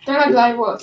Tényleg live volt.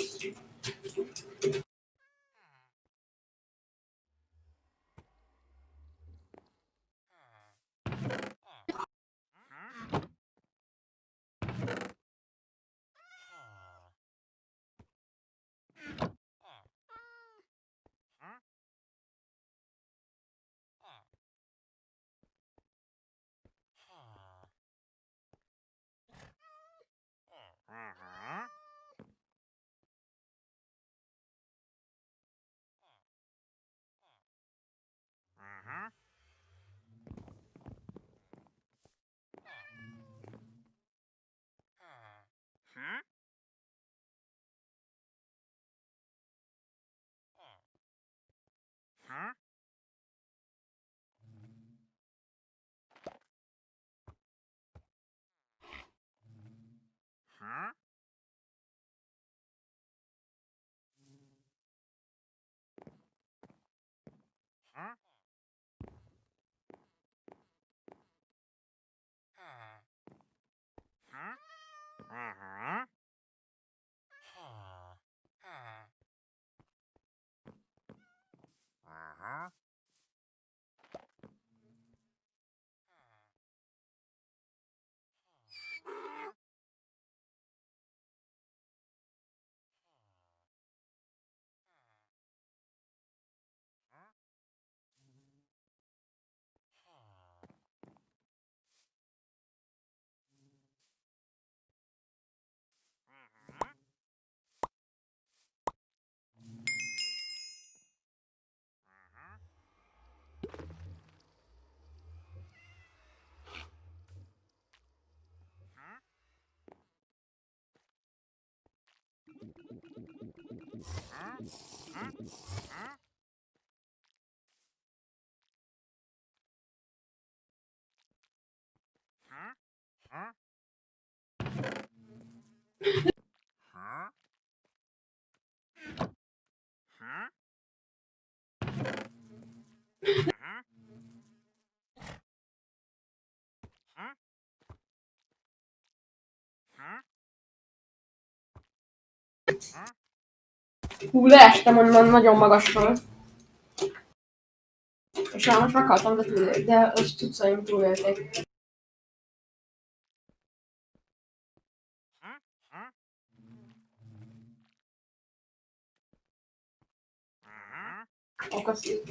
Hú, leestem onnan nagyon magasról. És már most meghaltam, de az cuccaim túlélték. Okaszi.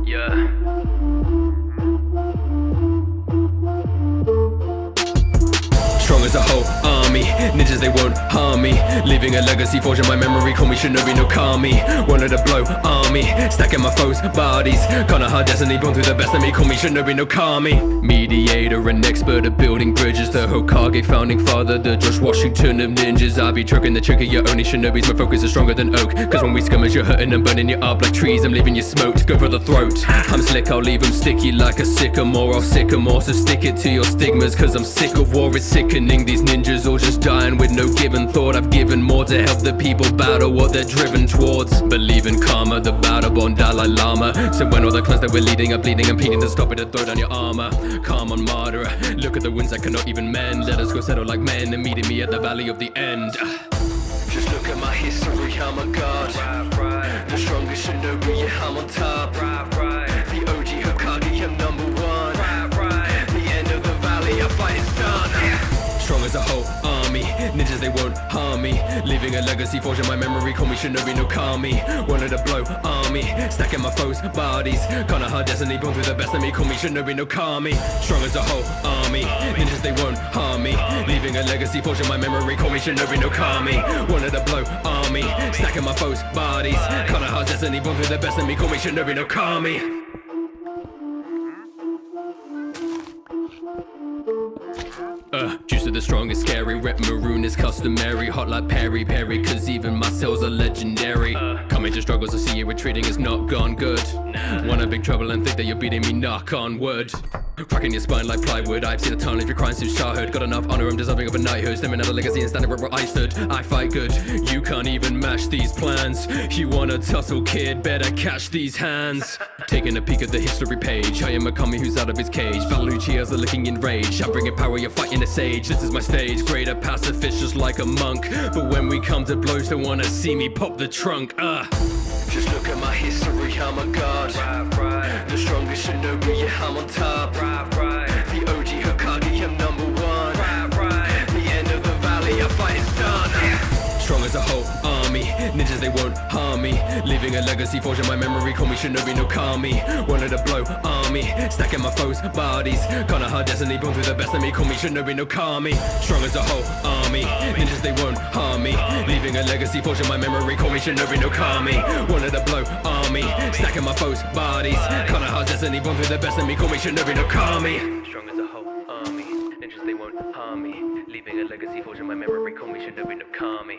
Yeah. Strong as a whole army, ninjas they won't harm me. Leaving a legacy forged in my memory, call me Shinobi no Kami. Wanted to blow army, stacking my foes' bodies. Kinda hard destiny, born through the best of me, call me Shinobi no Kami. Mediator, an expert at building bridges. The Hokage, founding father, the George Washington of ninjas. I be tricking the trick of your only Shinobis. My focus is stronger than oak, cause when we skirmish you're hurting and burning you up like trees. I'm leaving you smoked, go for the throat. I'm slick, I'll leave them sticky like a sycamore. I'll sycamore, so stick it to your stigmas, cause I'm sick of war, it's sickening. These ninjas all just dying with no given thought. I've given more to help the people battle what they're driven towards. Believe in karma, the battle born Dalai Lama. So when all the clans that we're leading are bleeding, I'm pleading to stop it and throw down your armor. Calm on martyr, look at the wounds I cannot even mend. Let us go settle like men and meeting me at the valley of the end. Just look at my history, I'm a god. The strongest shinobi, yeah, I'm on top. The OG Hokage, I'm number one. The end of the valley, our fight is done. Strong as a whole army, ninjas they won't harm me. Leaving a legacy forged in my memory, call me Shinobi no Kami. Wanted to blow army, stacking my foes' bodies. Kinda hard destiny, born through the best of me, call me Shinobi no Kami. Strong as a whole army, ninjas they won't harm me. Leaving a legacy forged in my memory, call me Shinobi no Kami. Wanted to blow army, stacking my foes' bodies. Kinda hard destiny, born through the best of me, call me Shinobi no Kami. Juice of the strongest, scary. Rep maroon is customary. Hot like Perry, cause even my cells are legendary. Coming to struggles, I see you retreating is not gone good. Wanna big trouble and think that you're beating me, knock on wood. Cracking your spine like plywood. I've seen a ton of your crimes since childhood. Got enough honor, I'm deserving of a knighthood. Stemming out a legacy and standing where I stood. I fight good, you can't even match these plans. You wanna tussle, kid, better catch these hands. Taking a peek at the history page, I am a kami who's out of his cage. Baluchias are looking in rage. I'm bringing power, you're fighting a sage. This is my stage, greater pacifist just like a monk. But when we come to blows, they wanna see me pop the trunk. Just look at my history, I'm a god. The strongest shinobi, yeah, I'm on top. The OG Hokage, I'm number one. The end of the valley, our fight is done. Strong as a whole army, ninjas they won't harm me. Leaving a legacy forged in my memory, call me Shinobi no Kami. Wanted to blow army, stacking my foes' bodies. Kinda hard destiny, born through the best of me, call me Shinobi no Kami. Strong as a whole army, ninjas they won't harm me. Leaving a legacy forged in my memory, call me Shinobi no Kami. Wanted to blow army, stacking my foes' bodies. Kinda hard destiny, born through the best of me, call me Shinobi no Kami. Strong as a whole army, ninjas they won't harm me. Leaving a legacy forged in my memory, call me Shinobi no Kami.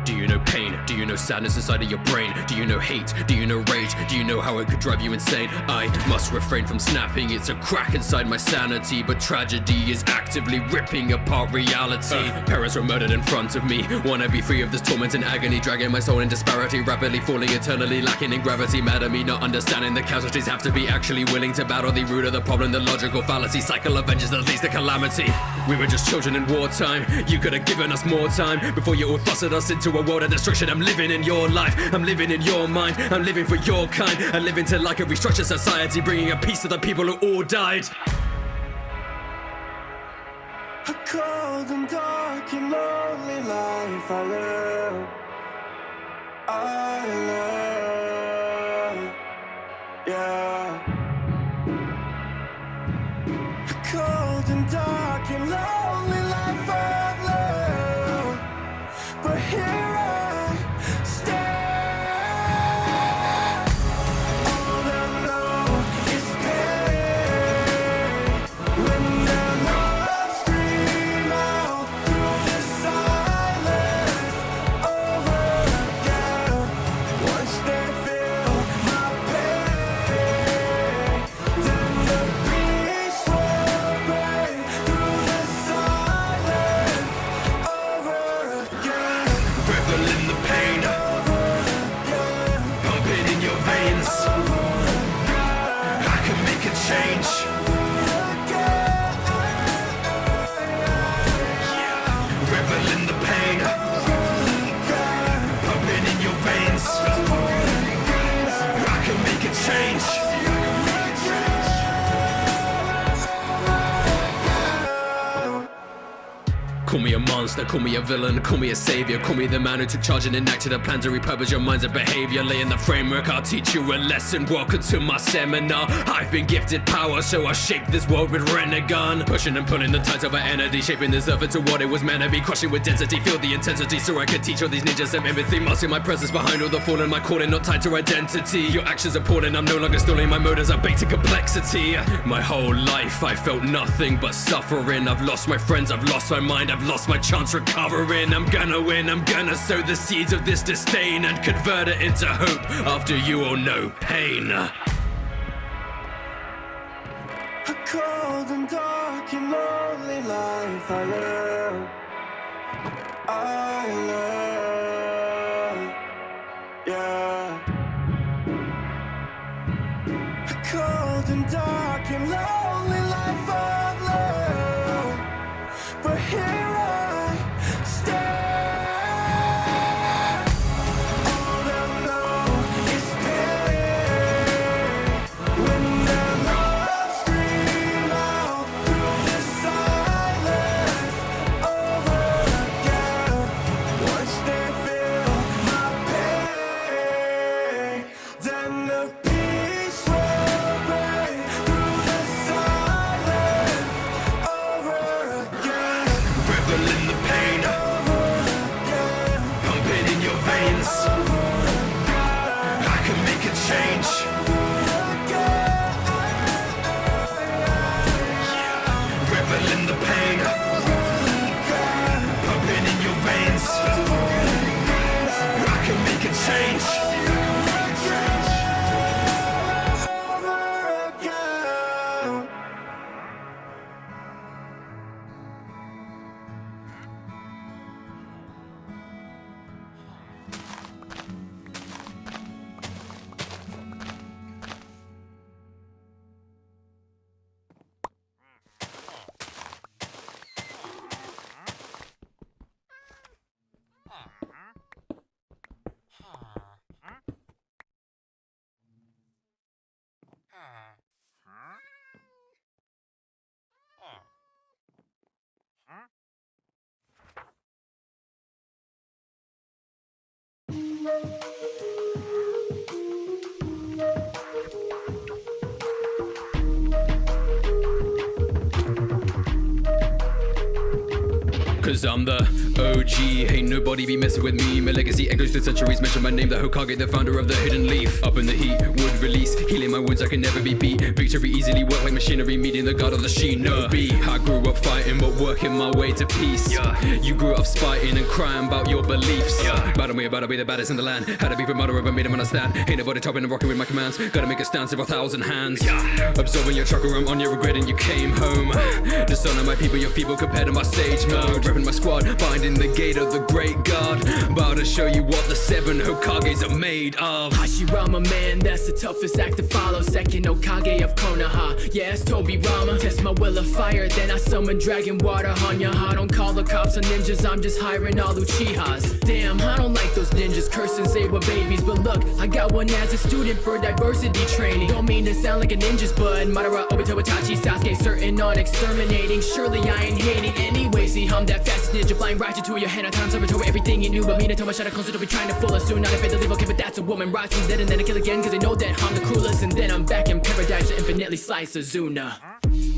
Do you know pain? Do you know sadness inside of your brain? Do you know hate? Do you know rage? Do you know how it could drive you insane? I must refrain from snapping, it's a crack inside my sanity. But tragedy is actively ripping apart reality. Parents were murdered in front of me. Wanna be free of this torment and agony, dragging my soul in disparity, rapidly falling eternally, lacking in gravity. Mad at me, not understanding the casualties have to be actually willing to battle the root of the problem, the logical fallacy. Cycle of vengeance that leads to calamity. We were just children in wartime. You could have given us more time before you all thrusted us into a world of destruction. I'm living in your life, I'm living in your mind, I'm living for your kind. I'm living to like a restructured society, bringing a peace to the people who all died. A cold and dark and lonely life I live. Yeah. A cold and dark and lonely life I've lived. But here I stand. All I know is pain. When the lost scream out through the silence over again. Once Call me a monster, call me a villain, call me a savior. Call me the man who took charge and enacted a plan to repurpose your minds and behavior. Laying the framework, I'll teach you a lesson. Welcome to my seminar. I've been gifted power, so I shape this world with Renegon. Pushing and pulling the tides of our energy, shaping this earth into what it was meant to be. Crushing with density, feel the intensity, so I could teach all these ninjas some empathy. Masking my presence behind all the fallen, my calling not tied to identity. Your actions appalling, I'm no longer stalling. My motives are baked in complexity. My whole life I felt nothing but suffering. I've lost my friends, I've lost my mind, I've lost my chance recovering. I'm gonna win, I'm gonna sow the seeds of this disdain and convert it into hope after you all know pain. A cold and dark and lonely life I learned, yeah. A cold and dark and lonely life I've learned, but here I stand. All I know is pain. When the love scream out through the silence over again. Once they feel my pain, then the peace will break through the silence over again. Revel in the pain, pumping in your veins. I can make a change. Revel in the pain, pumping in your veins. I can make a change. Over again. Cause I'm the OG, ain't nobody be messing with me. My legacy echoes through centuries, mention my name, the Hokage, the founder of the hidden leaf. Up in the heat, would release, healing my wounds, I can never be beat. Victory easily work like machinery, meeting the god of the shinobi. I grew up fighting, but working my way to peace. You grew up spiting and crying about your beliefs. Battle me about to be the baddest in the land. Had to be the mother of a made him understand. Ain't nobody chopping and rocking with my commands. Gotta make a stance of 1,000 hands. Absorbing your chakra, I'm on your regret and you came home. Dishonor my people, you're feeble compared to my sage mode. Repping my squad, finding the gate of the great god. About to show you what the 7 Hokages are made of. Hashirama, man, that's the toughest act to follow. Second Hokage of Konoha, yeah, it's Tobi Rama. Test my will of fire, then I summon dragon water. Hanyaha, don't call the cops on ninjas, I'm just hiring all Uchihas. Damn, I don't like those ninjas cursing, say we're babies. But look, I got one as a student for diversity training. Don't mean to sound like a ninja's bud. Madara, Obito, Itachi, Sasuke, certain on exterminating. Surely I ain't hating anyway. See, I'm that fastest ninja, flying right into your hand. I time over to everything you knew. But me to tell my shadow closer, don't be trying to fool us soon. Not if they leave, okay, but that's a woman. Rise from dead and then I kill again, cause they know that I'm the cruelest. And then I'm back in paradise to infinitely slice Azuna.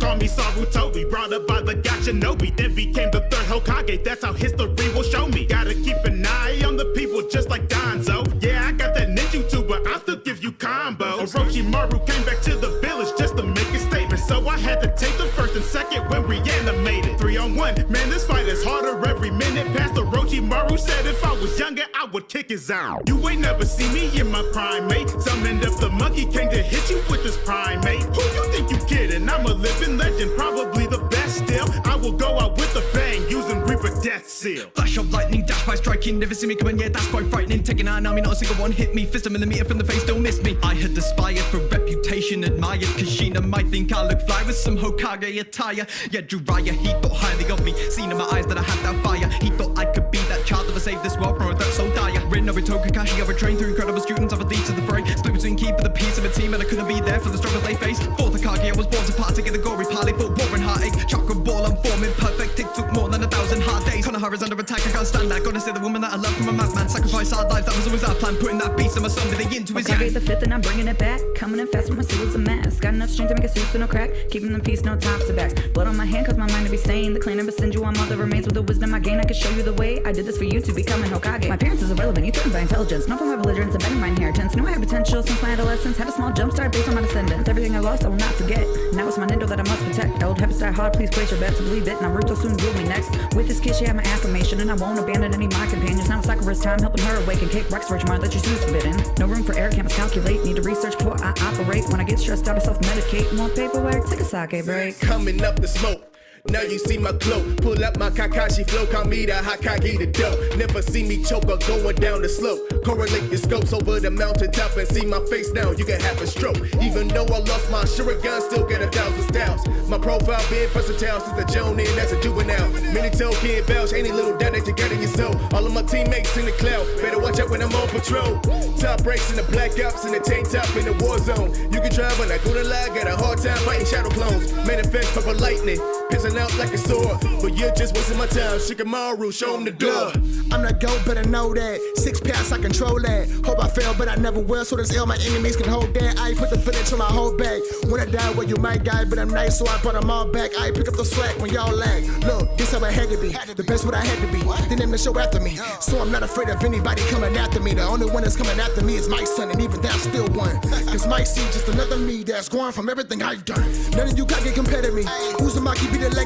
Call me Sarutobi, brought up by the God Shinobi, then became the 3rd Hokage. That's how history will show me. Gotta keep an eye on the people just like Danzo. Yeah, I got that ninjutsu, but I'll still give you combo. Orochimaru came back to the village just to make a statement, so I had to take the 1st and 2nd when reanimated. 3-on-1, man, this fight is harder every minute. Past Orochimaru said if I was younger, I would kick his out. You ain't never seen me in my prime, mate. Summoned up the monkey king to hit you with this primate. Who you think you kidding? I'm a living legend, probably the best still. I will go out with a bang, using Reaper Death Seal. Flash of lightning, dash by striking. Never see me coming, yeah, that's quite frightening. Taking out an army, not a single one hit me. Fist a millimeter from the face, don't miss me. I had aspired for reputation, admired. Kashina might think I look fly with some Hokage attire. Yeah, Jiraiya, he thought highly of me. Seen in my eyes that I had that fire. He thought I could be that child that would save this world from a threat so dire. Rin, Naruto, Kakashi, I trained through incredible students. I would lead to the fray. Split between keep the peace of a team, and I couldn't be there for the struggles they face. For the Hokage, I was born to partake in the gory parley for war and heartache. Chakra ball, I'm forming perfect. It took more than 1,000 hard days. Konoha is under attack, I can't stand that. Gotta say the woman that I love from a madman. Sacrifice our lives, that was always our plan. Putting that beast on my son, but they into his Hokage the fifth and I'm bringing it back. Coming in fast with my suit is a mess. Got enough strength to make a suit so no crack. Keeping them peace, no tops or backs. Blood on my hand cause my mind to be sane. The clan never send you on all the remains. With the wisdom I gain, I can show you the way. I did this for you to become an Hokage. My appearance is irrelevant, you threatened by intelligence. Not from my belligerence, embedding my inheritance. Knew I had potential since my adolescence. Had a small jump start based on my descendants. Everything I lost I will not forget. Now it's my Nendo that I must protect. Old habits die hard, please place your bets and believe it. Naruto soon rule me next. With this kid she had my affirmation, and I won't abandon any of my companions. Now it's Sakura's time, helping her awaken. Kick Rex for mind that your shoes forbidden. No room for error, can't miscalculate. Need to research before I operate. When I get stressed out I self-medicate. Want paperwork, take a sake break. Coming up the smoke. Now you see my glow. Pull up my Kakashi flow. Call me the Hokage the dope. Never see me choke or going down the slope. Correlate your scopes over the mountaintop and see my face now. You can have a stroke. Even though I lost my Shuriken, still get 1,000 styles. My profile been versatile since a Jonin as a juvenile. Many tell kid vouch, any little doubt that you got in your soul. All of my teammates in the cloud. Better watch out when I'm on patrol. Top breaks in the black ops and the tank top in the war zone. You can try, but not gonna lie. Got a hard time fighting shadow clones. Manifest purple lightning. Pissing out like a sword, but you're just wasting my time. Shikamaru, show him the door. I'm the GOAT, better know that. 6 packs, I control that. Hope I fail, but I never will. So this L, my enemies can hold that. I put the village on my whole bag. When I die, well, you might die, but I'm nice, so I brought them all back. I pick up the slack when y'all lag. Look, this how I had to be. The best what I had to be. They named the show after me. So I'm not afraid of anybody coming after me. The only one that's coming after me is my son, and even that still won. Cause my seed just another me that's going from everything I've done. None of you got get compared to me. Uzumaki be the legacy.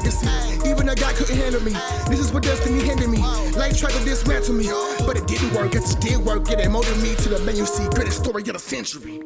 Even a guy couldn't handle me. This is what destiny handed me. Life tried to dismantle me, but it didn't work. It just did work. It molded me to the man you see. Greatest story of the century.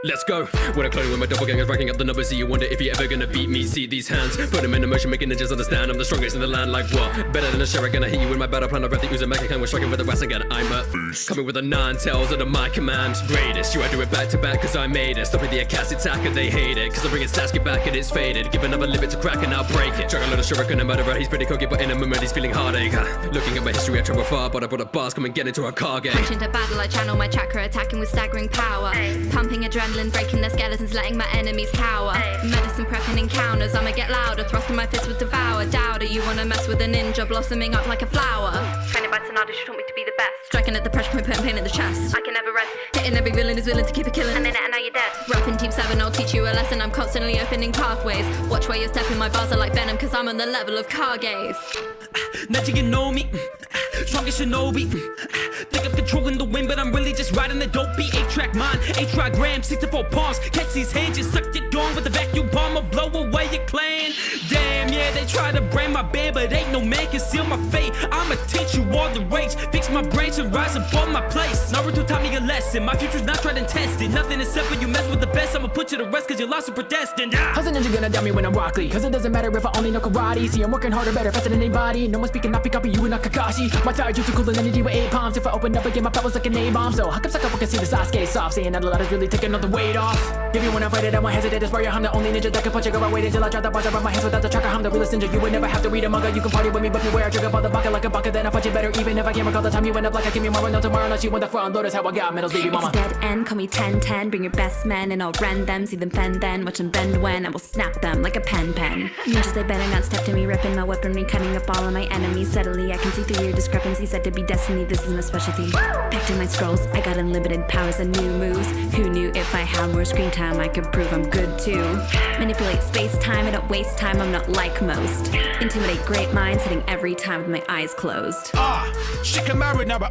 Let's go. When I clone with my doppelgangers, racking up the numbers, so you wonder if you're ever gonna beat me. See these hands, put them in motion, making ninjas understand I'm the strongest in the land. Like what? Better than a sheriff, gonna hit you with my battle plan. I read the Uzumaki Khan, we're striking with the Rasengan. I'm a coming with the 9 tails under my command. Greatest, you had to do it back to back, cause I made it. Stopping the Akatsu attacker, they hate it. Cause I'm bringing Sasuke back and it's faded. Give another limit to crack and I'll break it. Drag a lot of shuriken and murderer, he's pretty cocky, but in a moment he's feeling heartache. Looking at my history, I travel far, but I brought a bars, come and get into a Kage. Push into battle, I channel my chakra, attacking with staggering power. Pumping adrenaline, breaking their skeletons, letting my enemies cower. Medicine prepping encounters, I'ma get louder, thrusting my fist with devour. Doubter, you wanna mess with a ninja, blossoming up like a flower. Training by Tsunade, she taught me to be the best. Striking at the pressure point, putting pain in the chest. I can never rest, hitting every villain is willing to keep it killing. A minute and now you're dead. Rapping Team 7, I'll teach you a lesson, I'm constantly opening pathways. Watch where you're stepping, my bars are like venom, cause I'm on the level of Kages. Now you know me, strongest shinobi. Think I'm controlling the wind, but I'm really just riding the dope beat. 8-track mind, 8-track gram, 64 palms. Catch these hands, just suck it down with the vacuum bomb, or blow away your clan. Damn, yeah, they try to brand my band, but ain't no man can seal my fate. I'ma teach you all the rage, fix my brains and rise above my place. Naruto taught me a lesson, my future's not tried and tested. Nothing is set when you mess with the best, I'ma put you to rest cause you're lost and predestined. How's a ninja gonna doubt me when I'm Rock Lee? Cause it doesn't matter if I only know karate. See, I'm working harder, better, faster than anybody. No one speaking, not be copy, you and not Kakashi. My tire jutsu cooler than energy with 8 palms. If I open up again, my powers like an A-bomb. So how come Sakawa can see the Sasuke soft? Saying that a lot is really taking all the weight off. If you wanna fight it, I won't hesitate to spar you. I'm the only ninja that can punch it. Go I wait until I try the bars around my hands without the tracker. I'm the realest ninja. You would never have to read a manga. You can party with me, but beware I trigger by the baka like a baka. Then I fight you better, even if I can't recall the time you went up like I give me more. No tomorrow, unless you want the front load. That's how I got medals, baby mama. It's dead end, call me 10-10. Bring your best men and I'll rend them. See them fend then, watch them bend when I will snap them like a pen. Ninjas they better not step to me, ripping my weaponry, cutting up all of my enemies steadily. I can see through your discrepancy, said to be destiny. This is my specialty. Packed in my scrolls, I got unlimited powers and new moves. Who knew if I had more screen time, I could prove I'm good too. Manipulate space-time, I don't waste time, I'm not like most. Intimidate great minds, hitting every time with my eyes closed. Shikamaru Nara,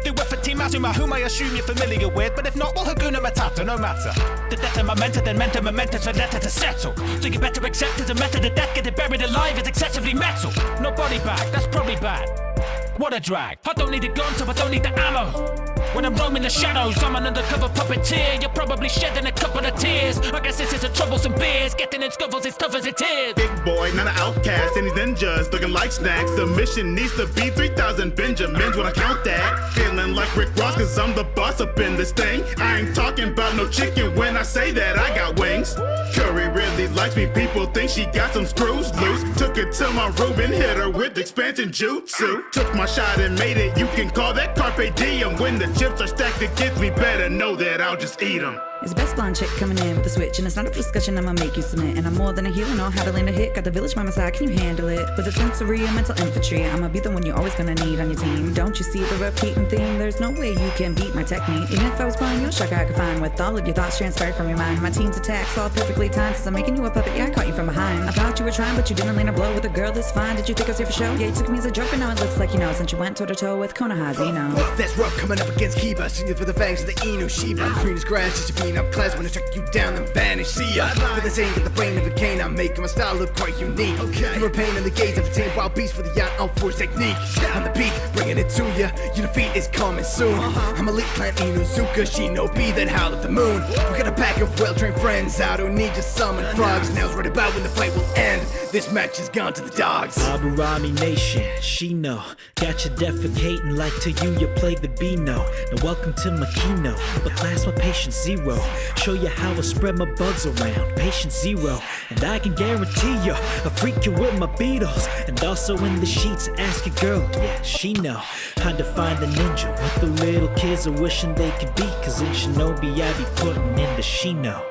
do it for Team Azuma, whom I assume you're familiar with. But if not, well, Hakuna Matata, no matter. The death of Memento, then mental momentous for letter to settle. So you better accept as a method of death, getting buried alive is excessively metal. No body bag, that's probably bad. What a drag. I don't need a gun, so I don't need the ammo. When I'm roaming the shadows, I'm an undercover puppeteer. You're probably shedding a couple of tears. I guess this is a troublesome biz. Getting in scuffles as tough as it is. Big boy, not an outcast, and these ninjas looking like snacks. The mission needs to be 3,000 Benjamins when I count that. Feeling like Rick Ross, cause I'm the boss up in this thing. I ain't talking about no chicken when I say that I got wings. Curry really likes me, people think she got some screws loose. Took her to my room and hit her with expansion jutsu. Took my shot and made it, you can call that carpe diem. When the chips are stacked against me, better know that I'll just eat them. It's the best blonde chick coming in with a switch, and it's not a discussion, I'ma make you submit. And I'm more than a healer, know how to land a hit. Got the village by my side, can you handle it? With a sensory and mental infantry, I'ma be the one you're always gonna need on your team. Don't you see the repeating theme? There's no way you can beat my technique. Even if I was playing your shot, I could find with all of your thoughts transferred from your mind. My team's attacks all perfectly timed, since I'm making you a puppet, yeah, I caught you from behind. I thought you were trying, but you didn't land a blow with a girl this fine. Did you think I was here for show? Yeah, you took me as a joke, but now it looks like you know, since you went toe-to-toe with Konohazi, you know. That's rough coming up against Kiba, singing for the fangs of the Inu Shiba. Green as grass, just to being up class when I track you down and vanish. See ya. For the same, with the brain of a cane, I'm making my style look quite unique. Okay. You're a pain in the gaze of a tame wild beast for the yacht on force technique. On the beat, bringing it to ya. Your defeat is coming soon. I'm elite clan Inuzuka, Shinobi that howl at the moon. We got a pack of well-trained friends out who need just summon frogs. Now's right about when the fight will end. This match has gone to the dogs. Aburami Nation, Shino, got you defecating like to you play the Beano. Now welcome to my keynote, but class my patience zero. Show you how I spread my bugs around, patience zero. And I can guarantee you, I freak you with my Beatles. And also in the sheets, ask a girl, yeah, she know how to find the ninja. What the little kids are wishing they could be, cause in Shinobi I be putting in the Shino.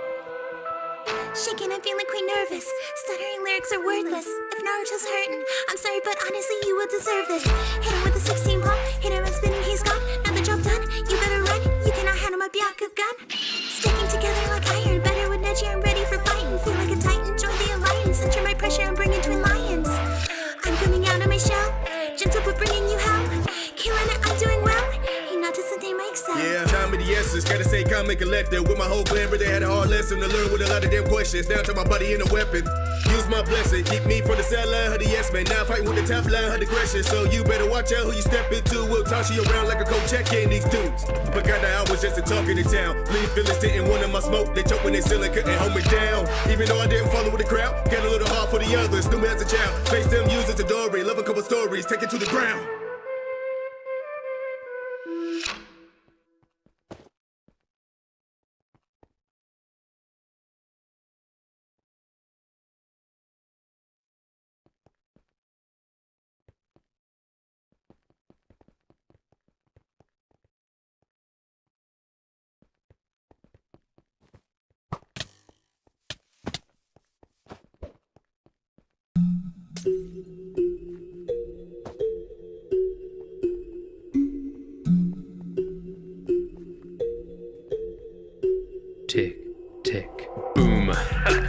Shaking, I'm feeling quite nervous. Stuttering lyrics are worthless. If Naruto's hurting, I'm sorry, but honestly, you will deserve this. Hit him with a 16 pump, hit him and spinning, he's gone. Now the job done, you better run. You cannot handle my Byaku gun. Sticking together like iron, better with Neji, I'm ready for fighting. Feel like a titan, join the alliance. Enter my pressure and bring in twin lions. I'm coming out of my shell, gentle but bringing you hell. Killing it, I'm doing well. He noticed the name I excel. Yeah, time of the essence, gotta say comic collector. With my whole clan, really had a hard lesson to learn with a lot of damn questions. Down to my body in a weapon. Use my blessing, keep me from the cellar, her the yes man. Now fighting with the top line, her aggression. So you better watch out who you step into. We'll toss you around like a coach check in these dudes. But God, I was just a talking in town. Leave feelings didn't want in my smoke. They choke when they still couldn't hold me down. Even though I didn't follow with the crowd, got a little hard for the others. Knew me as a child, face them users adoring. Love a couple stories, take it to the ground. Tick, tick, boom.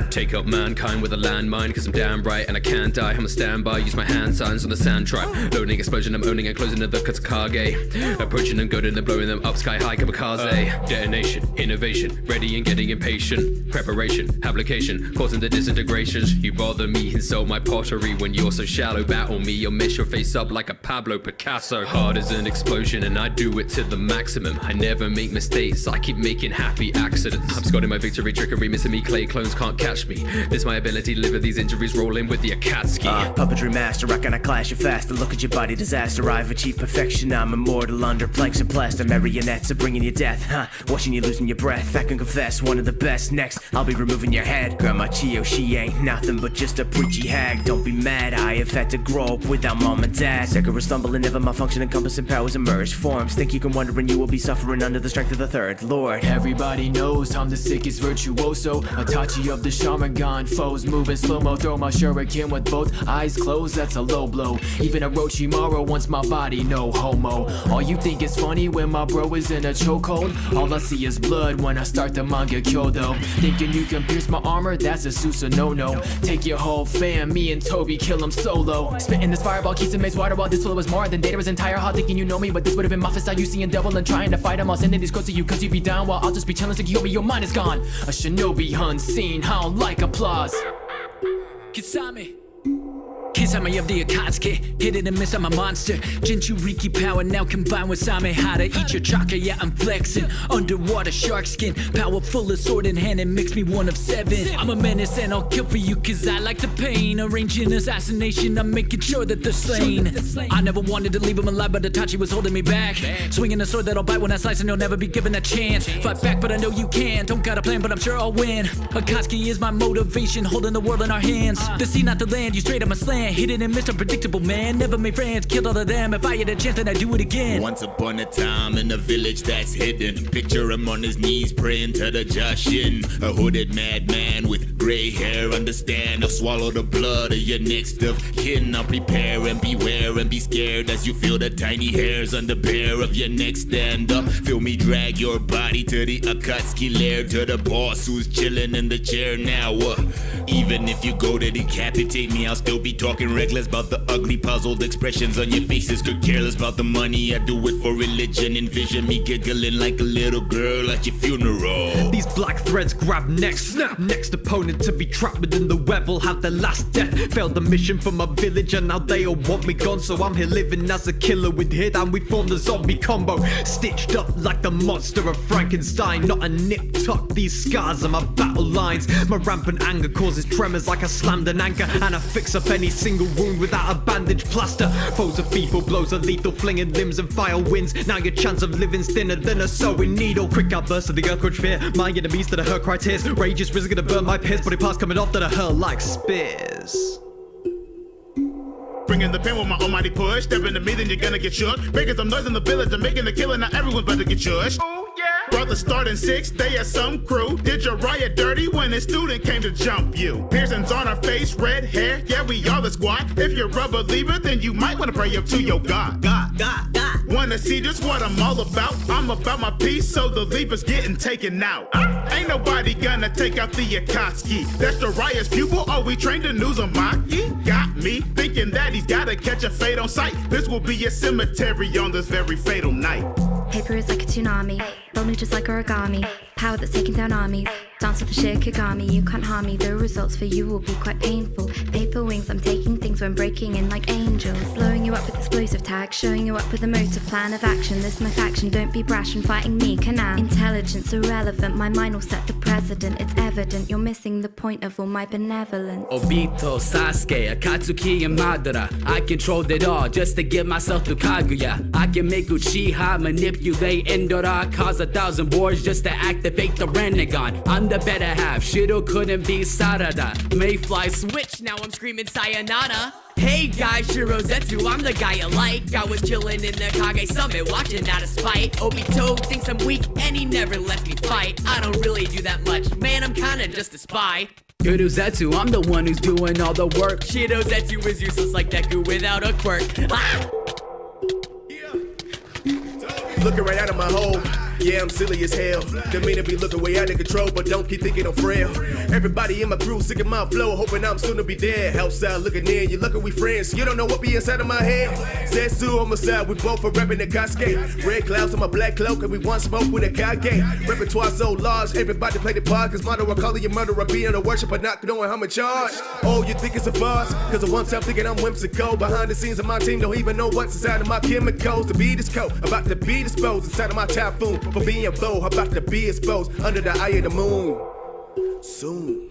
Take up mankind with a landmine, cause I'm damn right and I can't die. I'm a standby, use my hand signs on the sand trap. Loading explosion, I'm owning and closing the Katakage. Approaching and goading and blowing them up sky high, kamikaze. Detonation, innovation, ready and getting impatient. Preparation, application, causing the disintegrations. You bother me and so my pottery. When you're so shallow, battle me, you'll mess your face up like a Pablo Picasso. Hard as an explosion and I do it to the maximum. I never make mistakes, I keep making happy accidents. I'm scoring my victory, trickery, missing me, clay clones can't catch me. This my ability to live with these injuries, rolling with the Akatsuki. Puppetry master, I cannot clash you fast. Look at your body, disaster. I've achieved perfection. I'm immortal under planks and plaster. Marionettes are bringing you death, huh? Watching you losing your breath. I can confess, one of the best. Next, I'll be removing your head. Grandma Chio, she ain't nothing but just a preachy hag. Don't be mad, I have had to grow up without mom and dad. Sekiro stumbling, never malfunction, encompassing powers emerge. Forms, think you can wonder and you will be suffering under the strength of the third Lord. Everybody knows I'm the sickest virtuoso. Itachi of the Sharingan, foes moving slow-mo. Throw my shuriken with both eyes closed, that's a low blow. Even Orochimaru wants my body, no homo. All you think is funny when my bro is in a chokehold. All I see is blood when I start the manga Kyoto. Thinking you can pierce my armor, that's a Susa no-no. Take your whole fam, me and Toby kill him solo. Spitting this fireball, Kisame's water while this flow was more than Data's entire heart. Thinking you know me, but this would've been my fist. You seeing double and trying to fight him. I'll send these quotes to you cause you be down while I'll just be chilling. Tsukiyomi, your mind is gone. A shinobi unseen, I don't like applause. Kisame inside my of the Akatsuki. Hit it and miss, I'm a monster. Jinchuriki power now combined with Samehada. Eat your chakra, yeah, I'm flexing. Underwater shark skin, powerful as sword in hand and makes me one of 7. I'm a menace and I'll kill for you cause I like the pain. Arranging assassination, I'm making sure that they're slain. I never wanted to leave him alive, but Itachi was holding me back. Swinging a sword that'll bite when I slice and you'll never be given a chance. Fight back, but I know you can. Don't got a plan, but I'm sure I'll win. Akatsuki is my motivation, holding the world in our hands. The sea, not the land, you straight on my slant. Hit it and missed, unpredictable, man. Never made friends, killed all of them. If I had a chance, then I'd do it again. Once upon a time in a village that's hidden, picture him on his knees praying to the Jashin. A hooded madman with gray hair, understand. I'll swallow the blood of your next of kin. I'll prepare and beware and be scared as you feel the tiny hairs on the bare of your neck stand up. Feel me drag your body to the Akatsuki lair, to the boss who's chilling in the chair now. Even if you go to decapitate me, I'll still be talking reckless about the ugly puzzled expressions on your faces. Could careless about the money, I do it for religion. Envision me giggling like a little girl at your funeral. These black threads grab next, snap next opponent to be trapped within the web will have the last death. Failed the mission for my village and now they all want me gone. So I'm here living as a killer with hit and we form the zombie combo. Stitched up like the monster of Frankenstein. Not a nip tuck, these scars are my battle lines. My rampant anger causes tremors like I slammed an anchor. And I fix up any single wound without a bandage plaster. Foes are feeble, blows are lethal, flinging limbs and fire winds. Now your chance of living's thinner than a sewing needle. Quick outburst of the earthquake fear. My enemies that I hurt cry tears. Rage is risen, gonna burn my peers. Body parts coming off that I hurl like spears. Bringing the pen with my almighty push. Step into me, then you're gonna get shook. Making some noise in the village, I'm making a killing. Now everyone's about to get shushed. Brothers starting 6th day at some crew. Did your riot dirty when a student came to jump you. Piercings on our face, red hair, yeah, we are the squad. If you're a believer, then you might wanna pray up to your God. Wanna see just what I'm all about? I'm about my peace, so the lever's getting taken out. Ain't nobody gonna take out the Akatsuki. That's the riot's pupil, oh, we trained to Uzumaki. Got me thinking that he's gotta catch a fate on sight. This will be a cemetery on this very fatal night. Paper is like a tsunami, roll me just like origami. Power that's taking down armies, dance with the Shikigami. You can't harm me, the results for you will be quite painful. Paper wings, I'm taking things when breaking in like angels. Blowing you up with explosive tags, showing you up with a motive plan of action. This my faction, don't be brash and fighting me, canal. Intelligence irrelevant, my mind will set the precedent. It's evident, you're missing the point of all my benevolence. Obito, Sasuke, Akatsuki, and Madara. I controlled it all just to get myself to Kaguya. I can make Uchiha, manipulate Endora, cause 1,000 wars just to activate the Renegon. I'm the better half, Shiro couldn't be Sarada. Mayfly switch, now I'm screaming sayonara. Hey guys, Shirozetsu, I'm the guy you like. I was chillin' in the Kage Summit, watching out of spite. Obito thinks I'm weak and he never lets me fight. I don't really do that much, man, I'm kinda just a spy. Kuruzetsu, I'm the one who's doing all the work. Shirozetsu is useless like Deku without a quirk. Ah! Looking right out of my hole. Yeah, I'm silly as hell. Demeanor be looking way out of control, but don't keep thinking I'm frail. Everybody in my crew sick of my flow, hoping I'm soon to be dead. Outside looking in, you lucky we friends. You don't know what be inside of my head. Zetsu on my side, we both are repping the Kasuke. Red clouds on my black cloak, and we want smoke with a Kage. Repertoire so large, everybody play the part. Cause motto, I call you murderer, being a worshiper, not knowing how much charge. Oh, you think it's a farce? Cause at one time thinking I'm whimsical. Behind the scenes of my team, don't even know what's inside of my chemicals. The beat is cold, about to be disposed inside of my typhoon. For being low, about to be exposed under the eye of the moon. Soon.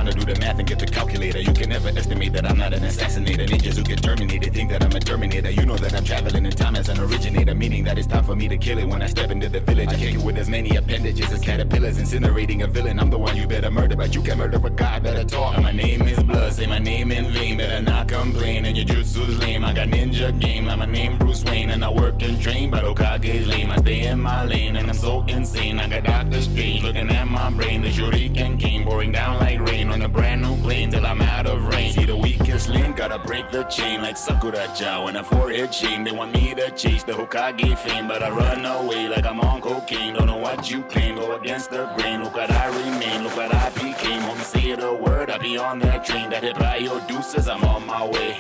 Do the math and get the calculator. You can never estimate that I'm not an assassinator. Ninjas who get terminated think that I'm a terminator. You know that I'm traveling in time as an originator, meaning that it's time for me to kill it when I step into the village. I kick it with as many appendages as caterpillars, incinerating a villain. I'm the one you better murder, but you can murder a guy, better talk. And my name is blood, say my name in vain, better not complain. And your jutsu's lame, I got ninja game, like my name Bruce Wayne. And I work and train, but Okage's lame. I stay in my lane, and I'm so insane. I got Dr. Strange looking at my brain. The shuriken came pouring down like rain on the brand new clean till I'm out of range. See the weakest link, gotta break the chain like Sakura-cha when a forehead shame. They want me to chase the Hokage fame, but I run away like I'm on cocaine. Don't know what you claim, go against the grain. Look what I remain, look what I became. Homie, say the word, I be on that train. That hit by your deuces, I'm on my way.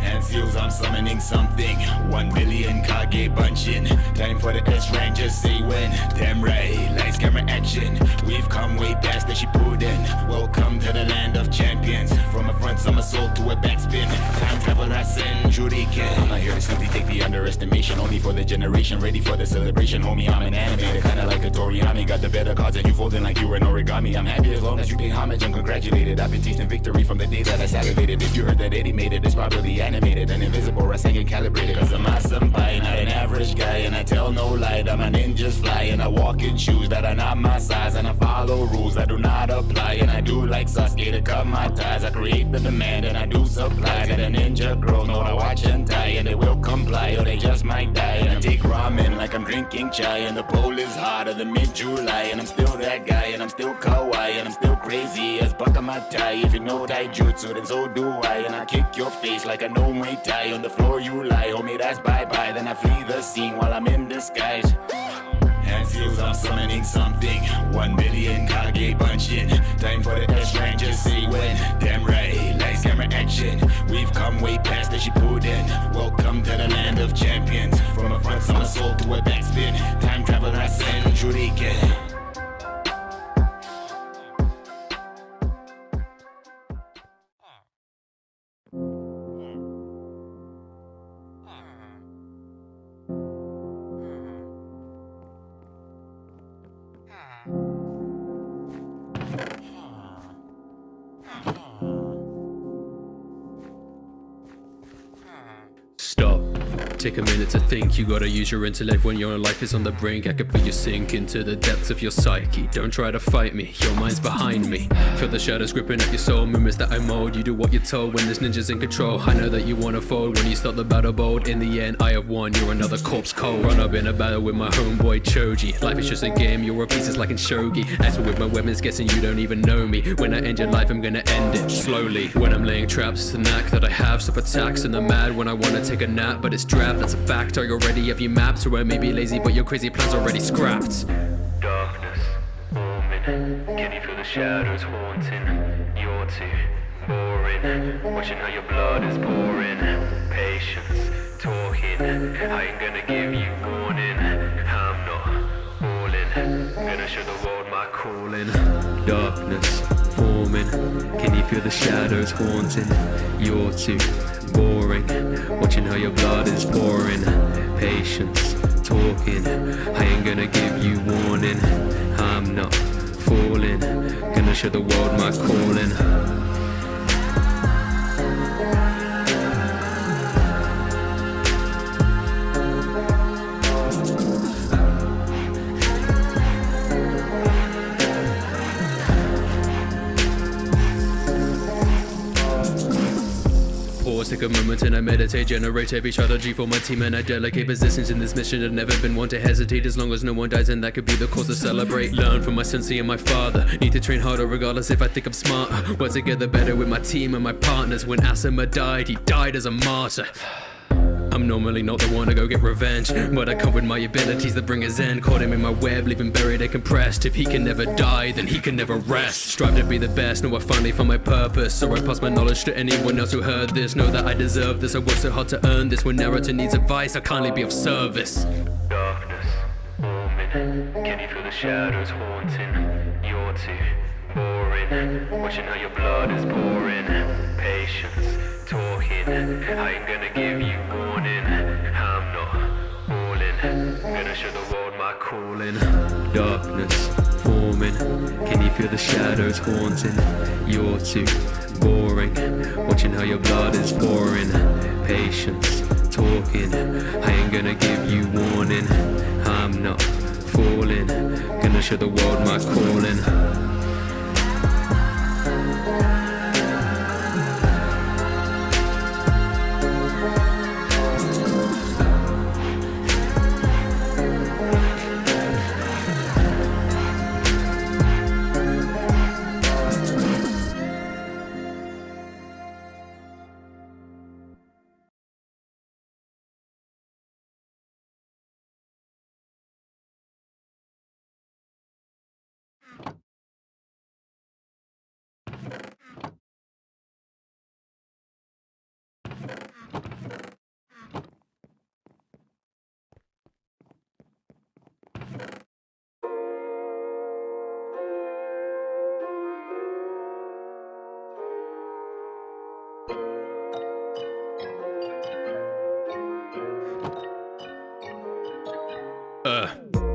Hand seals, I'm summoning something. 1 billion Kage bunching. Time for the S-Rangers, say when. Damn right, lights, camera, action. We've come way past the Shippuden. Welcome to the land of champions. From a front somersault to a backspin. Time travel, I send Shuriken. I'm not here to simply take the underestimation. Only for the generation, ready for the celebration. Homie, I'm an animator, kinda like a Toriyami. Got the better cards and you folding like you were an origami. I'm happy as long as you pay homage and congratulated. I've been tasting victory from the day that I salivated. If you heard that Eddie made it, it's probably animated and invisible, wrestling and calibrated. Cause I'm a senpai, not an average guy. And I tell no lie, I'm a ninja's fly. And I walk in shoes that are not my size. And I follow rules that do not apply. And I do like Sasuke to cut my ties. I create the demand and I do supply. Got a ninja girl, know I watch and tie. And they will comply or they just might die. And I take ramen like I'm drinking chai. And the pole is hotter than mid-July. And I'm still that guy and I'm still kawaii. And I'm still crazy as Bakamatai. If you know taijutsu then so do I. And I kick your face like I know Muay Thai. On the floor you lie, homie that's bye-bye. Then I flee the scene while I'm in disguise. Hand seals, I'm summoning something. 1 billion Kage bunching. Time for the S-Rangers, say when. Damn right, lights, camera, action. We've come way past the Shippuden. Welcome to the land of champions. From a front somersault to a backspin. Time travel, I send Shuriken. Stop. Take a minute to think, you gotta use your intellect when your life is on the brink. I could put you sink into the depths of your psyche. Don't try to fight me, your mind's behind me. Feel the shadows gripping at your soul, movements that I mold. You do what you're told when there's ninjas in control. I know that you wanna fold when you start the battle bold. In the end, I have won, you're another corpse cold. Run up in a battle with my homeboy Choji. Life is just a game, you're a pieces like in shogi. As for with my weapons, guessing you don't even know me. When I end your life, I'm gonna end it slowly. When I'm laying traps, it's the knack that I have. Stop attacks and I'm mad when I wanna take a nap. But it's drab, that's a fact. I already have you mapped. So I may be lazy, but your crazy plans already scrapped. Darkness, forming. Can you feel the shadows haunting? You're too boring. Watching how your blood is pouring. Patience, talking. I ain't gonna give you warning. I'm not falling. Gonna show the world my calling. Darkness, forming. Can you feel the shadows haunting? You're too boring. Watching how your blood is pouring. Patience, talking. I ain't gonna give you warning. I'm not falling. Gonna show the world my calling. Take a moment and I meditate, generate every strategy for my team and I delegate positions in this mission. I've never been one to hesitate as long as no one dies and that could be the cause to celebrate. Learn from my sensei and my father, need to train harder regardless if I think I'm smarter. Work together better with my team and my partners. When Asuma died, he died as a martyr. I'm normally not the one to go get revenge, but I come with my abilities that bring his end. Caught him in my web, leave him buried and compressed. If he can never die, then he can never rest. Strive to be the best, know I finally found my purpose. So I pass my knowledge to anyone else who heard this. Know that I deserve this, I worked so hard to earn this. When Naruto needs advice, I kindly be of service. Darkness, forming. Can you feel the shadows haunting? You're too boring. Watching how your blood is pouring. Patience, talking. I ain't gonna give you warning. I'm not falling. Gonna show the world my calling. Darkness, forming. Can you feel the shadows haunting? You're too boring. Watching how your blood is pouring. Patience, talking. I ain't gonna give you warning. I'm not falling. Gonna show the world my calling.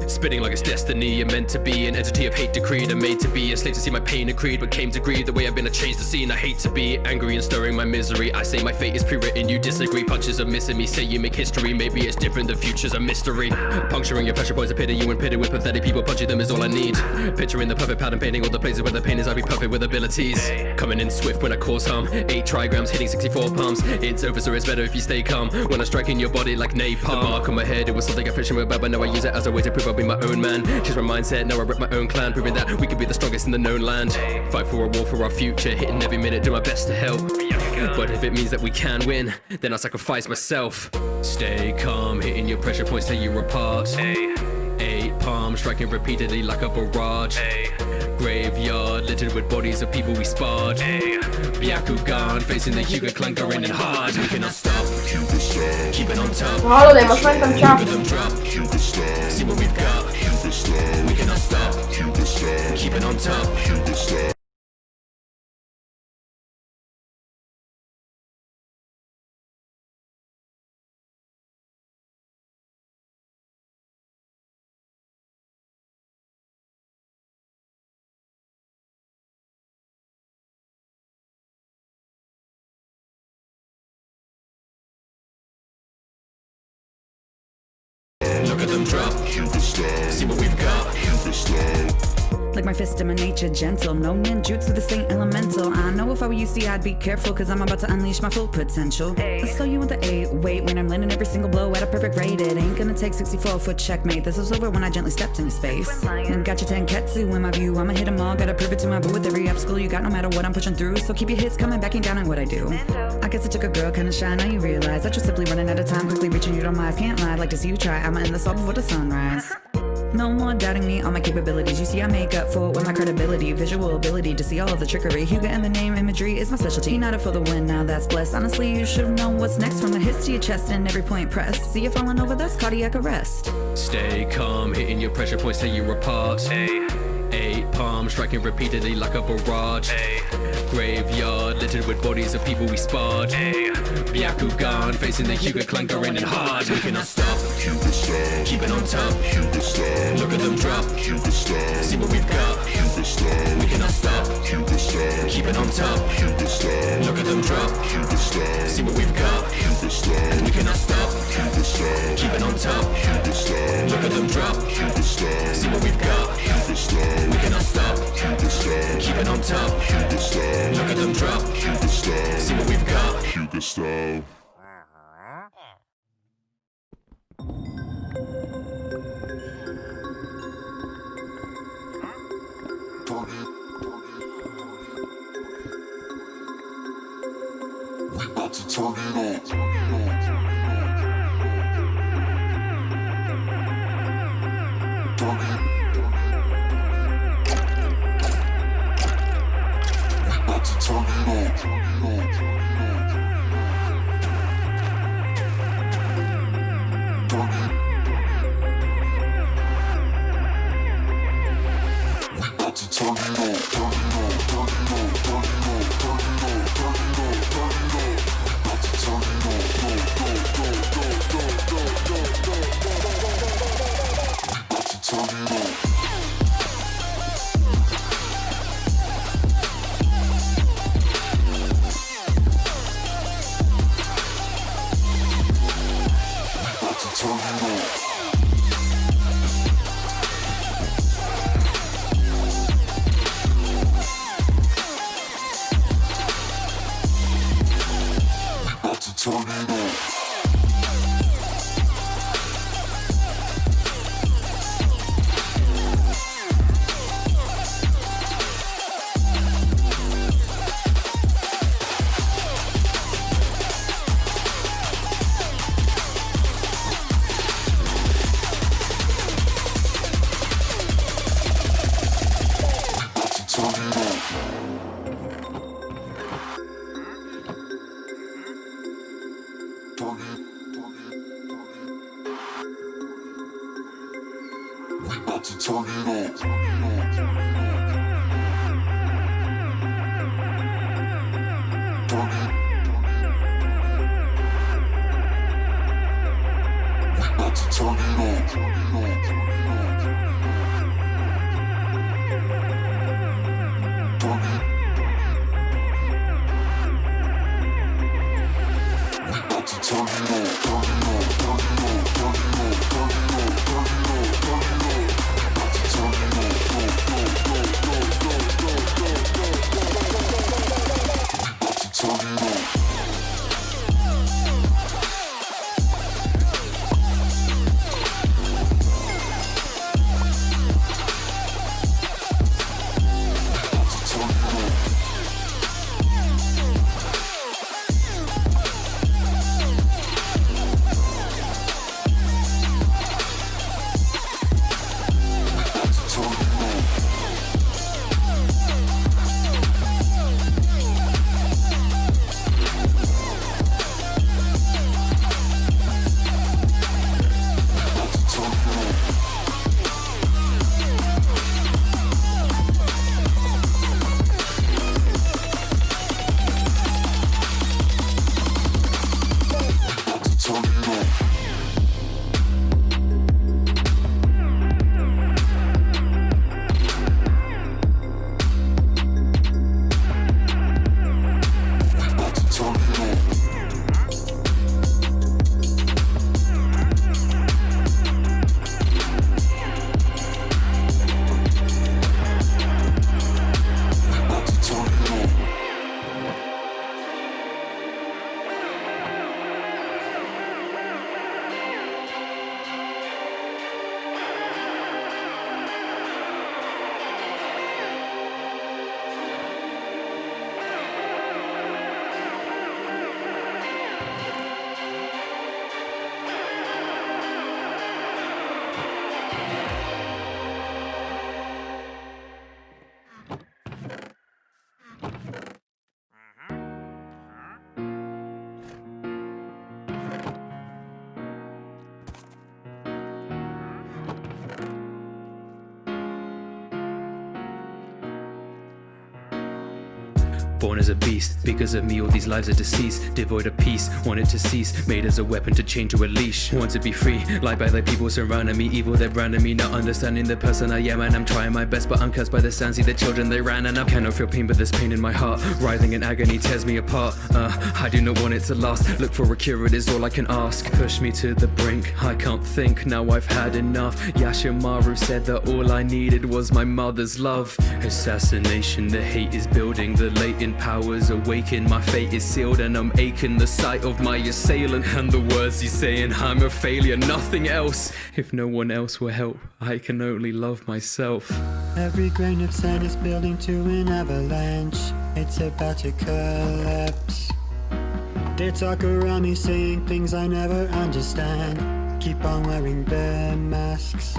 Spitting like it's destiny and meant to be an entity of hate decreed and made to be a slave to see my pain agreed, but came to grieve the way I've been to change the scene. I hate to be angry and stirring my misery. I say my fate is pre-written, you disagree. Punches are missing me, say you make history. Maybe it's different, the future's a mystery. Puncturing your pressure points, a pity you and pitted with pathetic people. Punching them is all I need. Picturing the perfect pattern, painting all the places where the pain is. I'll be perfect with abilities. Coming in swift when I cause harm. 8 trigrams hitting 64 palms. It's over, so it's better if you stay calm. When I strike in your body like napalm. The mark on my head, it was something I fished about, but now I use it as a way to prove I'll be my own man. Change my mindset, now I rep my own clan, proving that we could be the strongest in the known land. Fight for a war for our future, hitting every minute, do my best to help. But if it means that we can win, then I'll sacrifice myself. Stay calm, hitting your pressure points, tear you apart. 8 palms, striking repeatedly like a barrage. Graveyard littered with bodies of people we sparred. Byakugan, facing the Hyuga clan, going in hard. We cannot stop, keep it on top. Halo, daj, masz tam ciap. See what we've got. We cannot stop, keep it on top. Look at them drop, see what we've got. Like my fist in my nature gentle. No ninjutsu, this ain't elemental. I know if I were you, see, I'd be careful, cause I'm about to unleash my full potential. So you want the 8 weight when I'm landing every single blow at a perfect rate. It ain't gonna take 64-foot checkmate. This was over when I gently stepped into space. And got your tenketsu in my view. I'ma hit 'em all, gotta prove it to my boo with every obstacle you got, no matter what I'm pushing through. So keep your hits coming, backing down on what I do. I guess it took a girl kinda shy, now you realize that you're simply running out of time, quickly reaching your demise. Can't lie, like to see you try. I'ma end this all before the sunrise. No more doubting me, all my capabilities. You see, I make up for it with my credibility, visual ability to see all of the trickery. Hyuga and the name imagery is my specialty. United for the win, now that's blessed. Honestly, you should've known what's next. From the hits to your chest and every point pressed. See you falling over, that's cardiac arrest. Stay calm, hitting your pressure points, tear you apart. 8 palms, striking repeatedly like a barrage. Graveyard littered with bodies of people we sparred. Byakugan, facing the Hyuga clan, going in hard. We cannot stop, keep it on top. Look at them drop, see what we've got. We cannot stop, keep it on top. Look at them drop, see what we've got. We cannot stop, keep it on top. Look at them drop, see what we've got. We cannot stop, keep it on top. Look at them drop, see what we've got. Hyuga style. We about to turn it on. Turn it on. Born as a beast, because of me all these lives are deceased. Devoid of peace, wanted to cease. Made as a weapon to chain to a leash. Want to be free, lied by the people surrounding me. Evil they're branding me, not understanding the person I am. And I'm trying my best, but I'm cursed by the sound. See the children they ran, and I cannot feel pain, but there's pain in my heart. Writhing in agony tears me apart. I do not want it to last. Look for a cure, it is all I can ask. Push me to the brink, I can't think, now I've had enough. Yashimaru said that all I needed was my mother's love. Assassination, the hate is building, the latent powers awaken. My fate is sealed and I'm aching. The sight of my assailant and the words he's saying. I'm a failure, nothing else. If no one else will help, I can only love myself. Every grain of sand is building to an avalanche. It's about to collapse. They talk around me saying things I never understand. Keep on wearing their masks.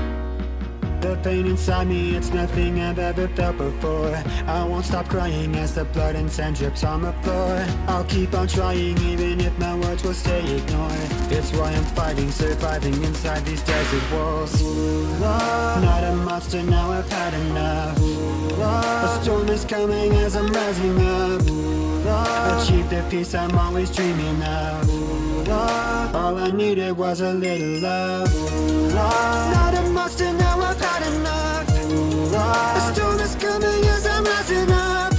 The pain inside me, it's nothing I've ever felt before. I won't stop crying as the blood and sand drips on the floor. I'll keep on trying even if my words will stay ignored. It's why I'm fighting, surviving inside these desert walls. Not a monster, now I've had enough. A storm is coming as I'm rising up. Achieve the peace I'm always dreaming of. All I needed was a little love. Not a monster, now I've had enough. The storm is coming as I'm rising up.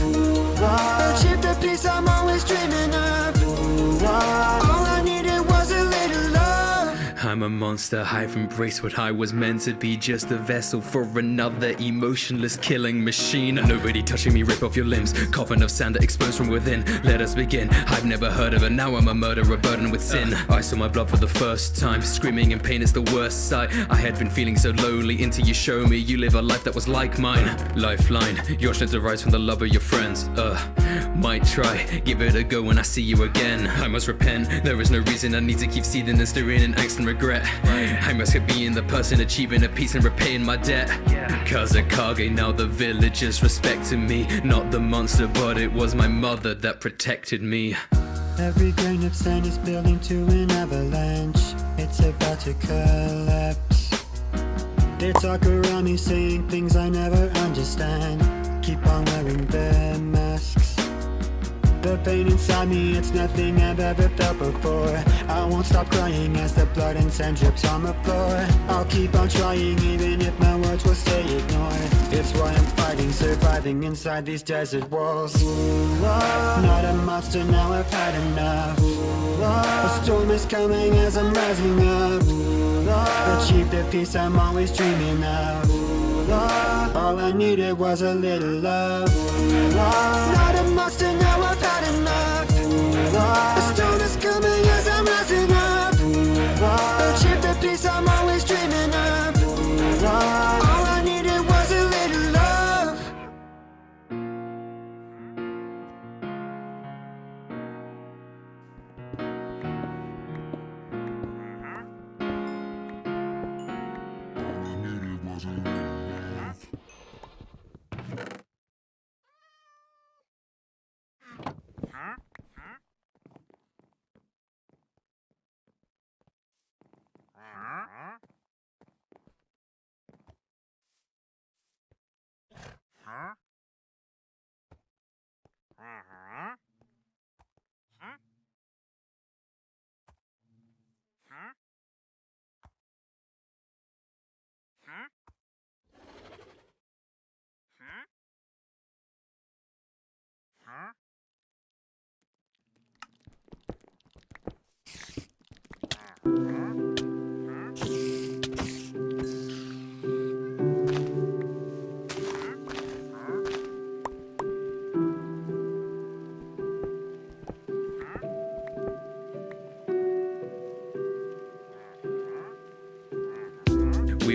Achieve the peace I'm always dreaming of. All I needed was a little love. I'm a monster, I've embraced what I was meant to be. Just a vessel for another emotionless killing machine. Nobody touching me, rip off your limbs. Coffin of sand that explodes from within. Let us begin. I've never heard of it, now I'm a murderer burdened with sin. I saw my blood for the first time. Screaming in pain is the worst sight. I had been feeling so lonely until you show me you live a life that was like mine. Lifeline, your strength derives from the love of your friends. Might try, give it a go when I see you again. I must repent, there is no reason I need to keep seething and stirring in angst and regret. I must keep being the person achieving a peace and repaying my debt. Kazakage, now the villagers respecting me. Not the monster, but it was my mother that protected me. Every grain of sand is building to an avalanche. It's about to collapse. They talk around me saying things I never understand. Keep on wearing their masks. The pain inside me, it's nothing I've ever felt before. I won't stop crying as the blood and sand drips on the floor. I'll keep on trying even if my words will stay ignored. It's why I'm fighting, surviving inside these desert walls. Not a monster, now I've had enough. A storm is coming as I'm rising up. Achieve the peace I'm always dreaming of. All I needed was a little love. Not a monster, now I've had enough. The storm is coming as I'm rising up. Achieve the peace I'm always dreaming of. All I needed was a little love.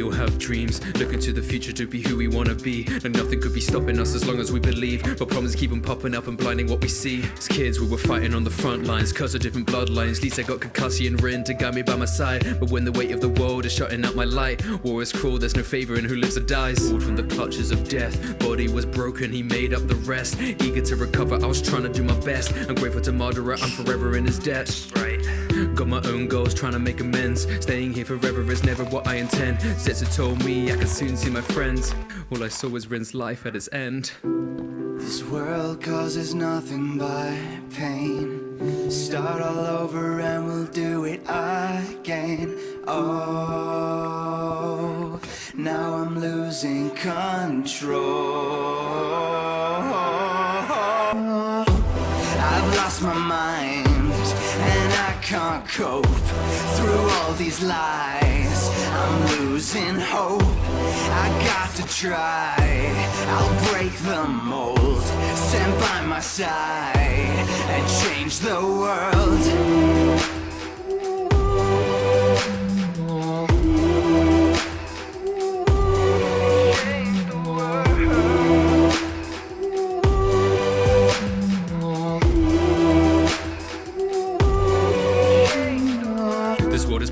all have dreams, looking to the future to be who we wanna be. And nothing could be stopping us as long as we believe. But problems keep on popping up and blinding what we see. As kids we were fighting on the front lines, cause of different bloodlines. At least I got Kakashi and Rin to guide me by my side. But when the weight of the world is shutting out my light, war is cruel, there's no favor in who lives or dies. Pulled from the clutches of death, body was broken, he made up the rest. Eager to recover, I was trying to do my best. I'm grateful to Madara, I'm forever in his debt. Right. Got my own goals, trying to make amends. Staying here forever is never what I intend. Zetsu told me I could soon see my friends. All I saw was Rin's life at its end. This world causes nothing but pain. Start all over and we'll do it again. Oh, now I'm losing control. I've lost my mind and I can't cope through all these lies. I'm losing hope. I got to try. I'll break the mold. Stand by my side and change the world.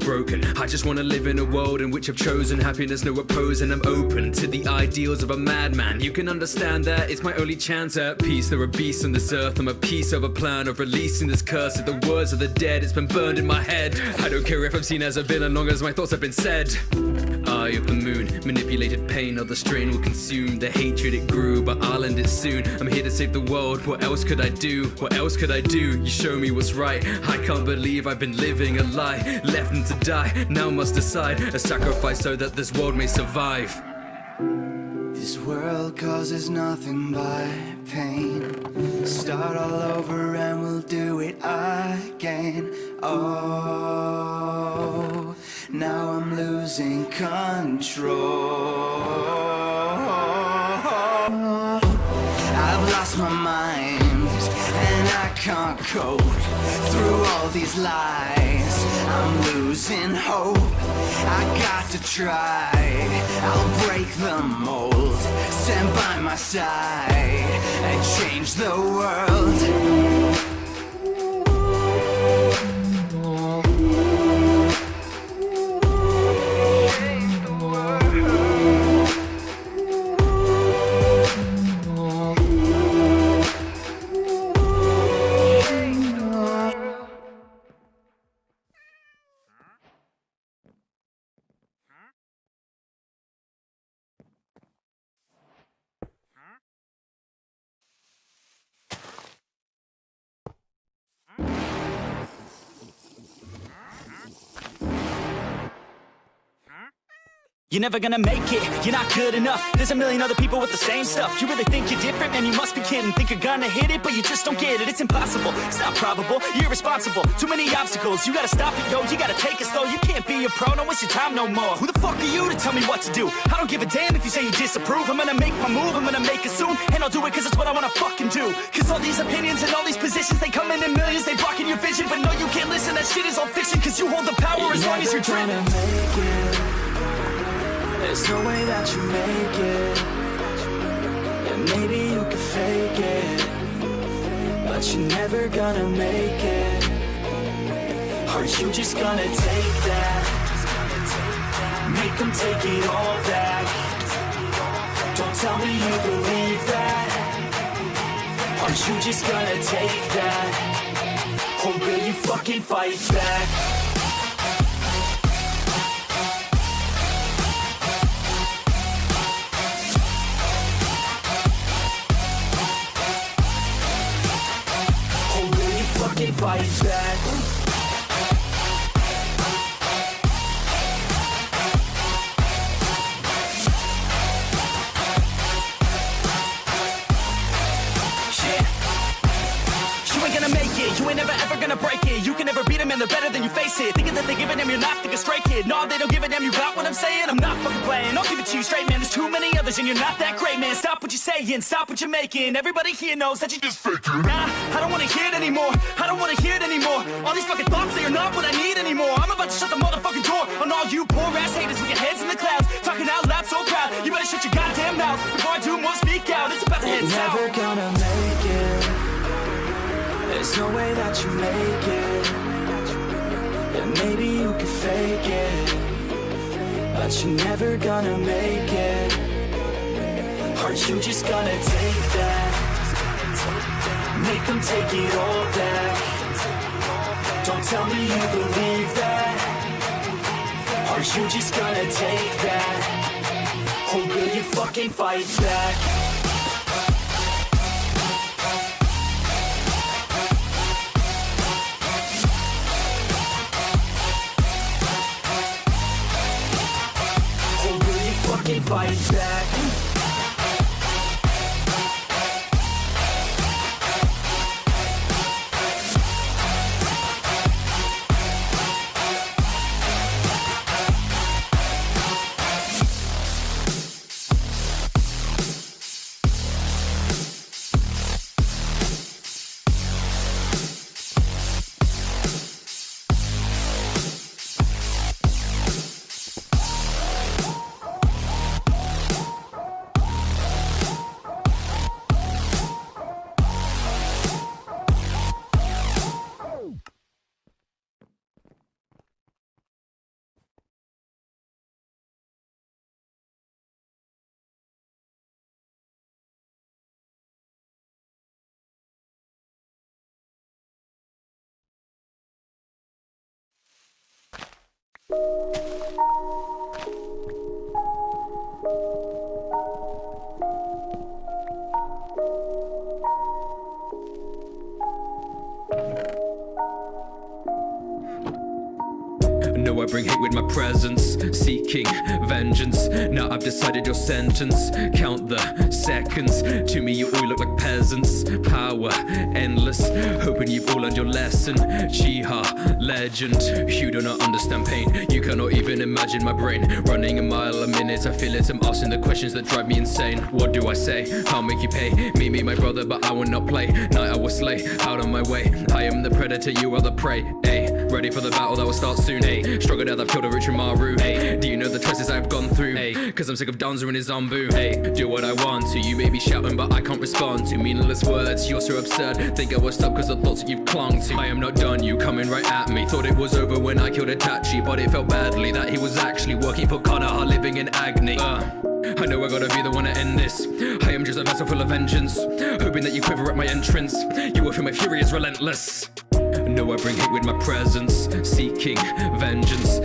Broken. I just wanna live in a world in which I've chosen happiness, no oppose, and I'm open to the ideals of a madman. You can understand that it's my only chance at peace. There are beasts on this earth, I'm a piece of a plan of releasing this curse of the words of the dead. It's been burned in my head. I don't care if I'm seen as a villain, long as my thoughts have been said. Eye of the moon, manipulated pain, or the strain will consume the hatred it grew, but I'll end it soon. I'm here to save the world, what else could I do? What else could I do? You show me what's right. I can't believe I've been living a lie, left them to die, now must decide a sacrifice so that this world may survive. This world causes nothing but pain. Start all over and we'll do it again. Oh, now I'm losing control. I've lost my mind and I can't cope through all these lies. I'm losing hope. I got to try. I'll break the mold. Stand by my side and change the world. You're never gonna make it, you're not good enough. There's a million other people with the same stuff. You really think you're different? Man, you must be kidding. Think you're gonna hit it, but you just don't get it. It's impossible, it's not probable, you're irresponsible. Too many obstacles, you gotta stop it, yo. You gotta take it slow, you can't be a pro, don't waste your time no more. Who the fuck are you to tell me what to do? I don't give a damn if you say you disapprove. I'm gonna make my move, I'm gonna make it soon. And I'll do it cause it's what I wanna fucking do. Cause all these opinions and all these positions, they come in millions, they blocking your vision. But no, you can't listen, that shit is all fiction. Cause you hold the power as long as you're dreaming. There's no way that you make it. Yeah, maybe you can fake it, but you're never gonna make it. Are you just gonna take that? Make them take it all back. Don't tell me you believe that. Are you just gonna take that? Or will you fucking fight back? Fight back. You ain't gonna make it, you ain't never ever gonna break it. You can never beat them and they're better than you face it. Thinking that they giving them, you're not thinking straight, kid. No, they don't give a damn, you got what I'm saying? I'm not fucking playing, I'll give it to you straight, man. There's too many other television. You're not that great, man. Stop what you're saying, stop what you're making. Everybody here knows that you just faking. Nah, I don't wanna hear it anymore. I don't wanna hear it anymore. All these fucking thoughts, they are not what I need anymore. I'm about to shut the motherfucking door on all you poor ass haters with your heads in the clouds, talking out loud so proud. You better shut your goddamn mouth before I do more speak out. It's about to head south. You're never gonna make it. There's no way that you make it. Yeah, maybe you can fake it, but you're never gonna make it. Are you just gonna take that? Make them take it all back. Don't tell me you believe that. Are you just gonna take that? Or will you fucking fight back? Or will you fucking fight back? No, I bring hate with my presence, seeking vengeance. Now I've decided your sentence. Count the seconds. To me you all look like peasants. Power endless, hoping you've all learned your lesson. Chiha, legend. You do not understand pain. You cannot even imagine my brain running a mile a minute. I feel it, I'm asking the questions that drive me insane. What do I say? I'll make you pay. Me, my brother, but I will not play. Night I will slay, out of my way. I am the predator, you are the prey. Ay, ready for the battle that will start soon. Ay, stronger now that I've killed a Richimaru. Ay, do you know the choices I've gone through? Ay, cause I'm sick of Danza and his Zambu. Ay, do what I want to. You may be shouting, but I can't respond to meaningless words. You're so absurd. Think I will stop cause of thoughts that you've clung to. I am not done, you coming right at me. Thought it was over when I killed Itachi, but it felt badly that he was actually working for Konoha, living in agony. I know I gotta be the one to end this. I am just a vessel full of vengeance, hoping that you quiver at my entrance. You will feel my fury is relentless. No, I bring hate with my presence, seeking vengeance.